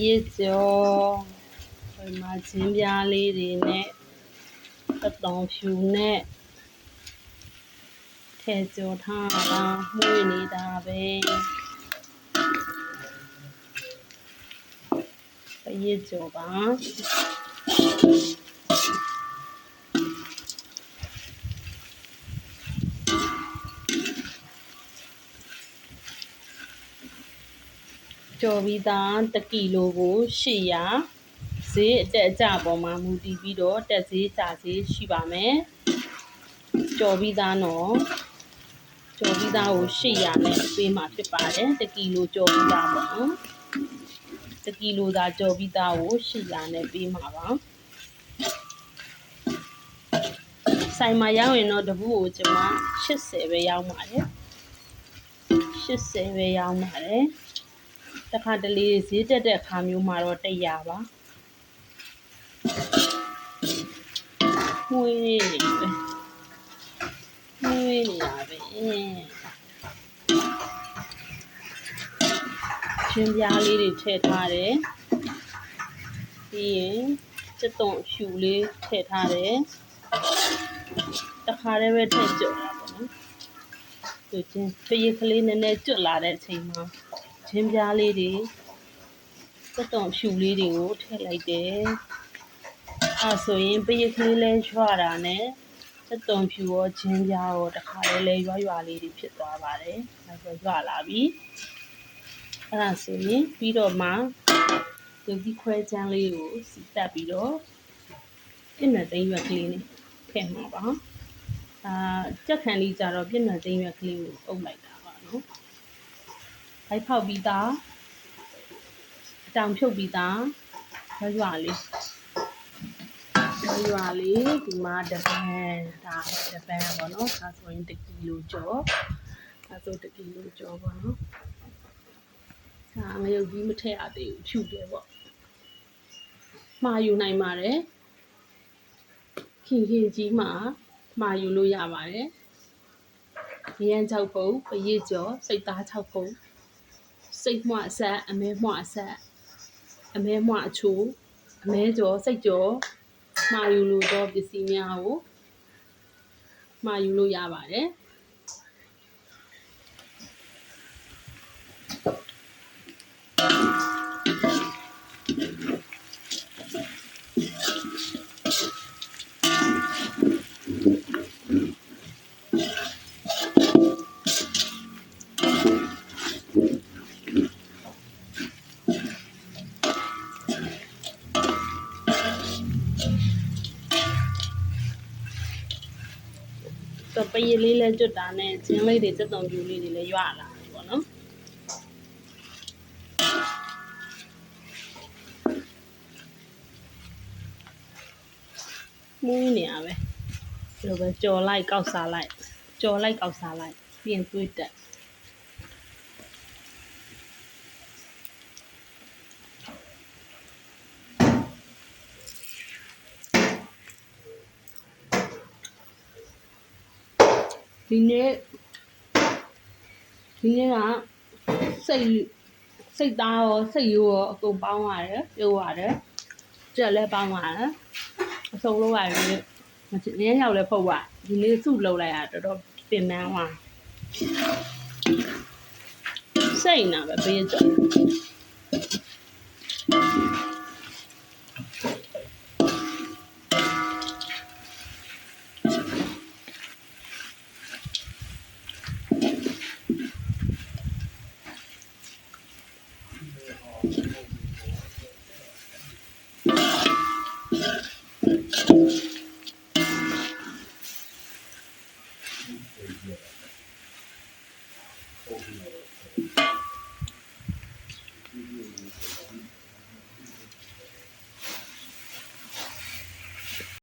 ရစ်ကျော်ဒီမှာချင်းပြားလေးတွေနဲ့တတောင်ဖြူနဲ့ထဲကျော်ထားတာမှုေးနေတာပဲပရစ်ကျော်ပါကျော်ပြီးသား1ကီလိုကို800ဈေးအတက်အကျပေါ်မှာမူတည်ပြီးတော့တက်ဈေးကျဈေးရှိပါမယ်ကျော်ပြီးသားနော်ကျော်ပြီးသားကို800နဲ့ပေးမှာဖြစ်ပါတယ်1ကီလိုကျော်ပြီးသားပေါ့နော်1ကီလိုသာကျော်ပြီးသားကို800နဲ့ပေးမှာပါဆိုင်မှာရောက်ရင်တော့တပူကိုကျွန်မ80ပဲရောက်ပါတယ်80ပဲရောက်ပါတယ်တခါတလေဈေးတက်တဲ့အခါမျိုးမှာတော့100ပါမွေးနေပဲမွေးနေတာပဲချင်းပြားလေးတွေထည့်ထားတယ်ပြီးရင်စက်သွန်ဖြူလေးထည့်ထားတယ်တခါတည်းပဲထည့်ကြတာပေါ့နော်သူချင်းဖရိတ်ကလေးနည်းနည်းကျွတ်လာတဲ့အချိန်မှာချင်းပြားလေးတွေစက်သွန်ဖြူလေးတွေကိုထည့်လိုက်တယ်အဲဆိုရင်ဖရိတ်ကလေးလဲရွာတာနဲ့စက်သွန်ဖြူရောချင်းပြားရောတခါတည်းလဲရွာလေးတွေဖြစ်သွားပါတယ်အဲဆိုရွာလာပြီအဲ့ဒါဆိုရင်ပြီးတော့မှဒီခွဲချမ်းလေးကိုစီတက်ပြီးတော့ပြည့်နှံသိမ်းရွက်ကလေးနဲ့ထည့်မှာပါကြက်ခံလေးကြတော့ပြည့်နှံသိမ်းရွက်ကလေးကိုအုပ်လိုက်တာပါနော်ဖိုက်ဖောက်ပြီးသားအတောင်ဖြုတ်ပြီးသားရွာလေးဒီမှာတပန်းဒါတပန်းပေါ့နော်ဒါဆိုရင်1ကီလိုကျော်ဒါဆို1ကီလိုကျော်ပေါ့နော်ငရုတ်ကြီးမထည့်ရသေးဘူးဖြူတယ်ပေါ့မှာယူနိုင်ပါတယ်ခင်ကြီးမှာယူလို့ရပါတယ်ရမ်း6ပုံပရစ်ကျော်စိတ်သား6ပုံစိတ်မွအဆက်အမဲမွအဆက်အမဲမွအချိုးအမဲကျော်စိတ်ကျော်မှာယူလို့တော့ပစ္စည်းများကိုမှာယူလို့ရပါတယ်ပရစ်လေးလဲကျွတ်တာနဲ့ချင်းလေးတွေစက်သွန်ပြူလေးတွေလည်းရွာလာတယ်ပေါ့နော်မွေးနေရပဲဒီလိုပဲကြော်လိုက်ကောက်စားလိုက်ကြော်လိုက်ကောက်စားလိုက်ပြီးရင်တွေးတက်ဒီနေ့ကစိတ်သားရောစိတ်ရိုးရောအကုန်ပေါင်းရတယ်ပြုတ်ရတယ်ကြက်လည်းပေါင်းရတယ်အစုံလုံးရတယ်မင်းရောက်လည်းဖုတ်ရဒီနေ့စုလုပ်လိုက်ရတော်တော်ပင်ပန်းသွားစိတ်နာပဲပေးကြ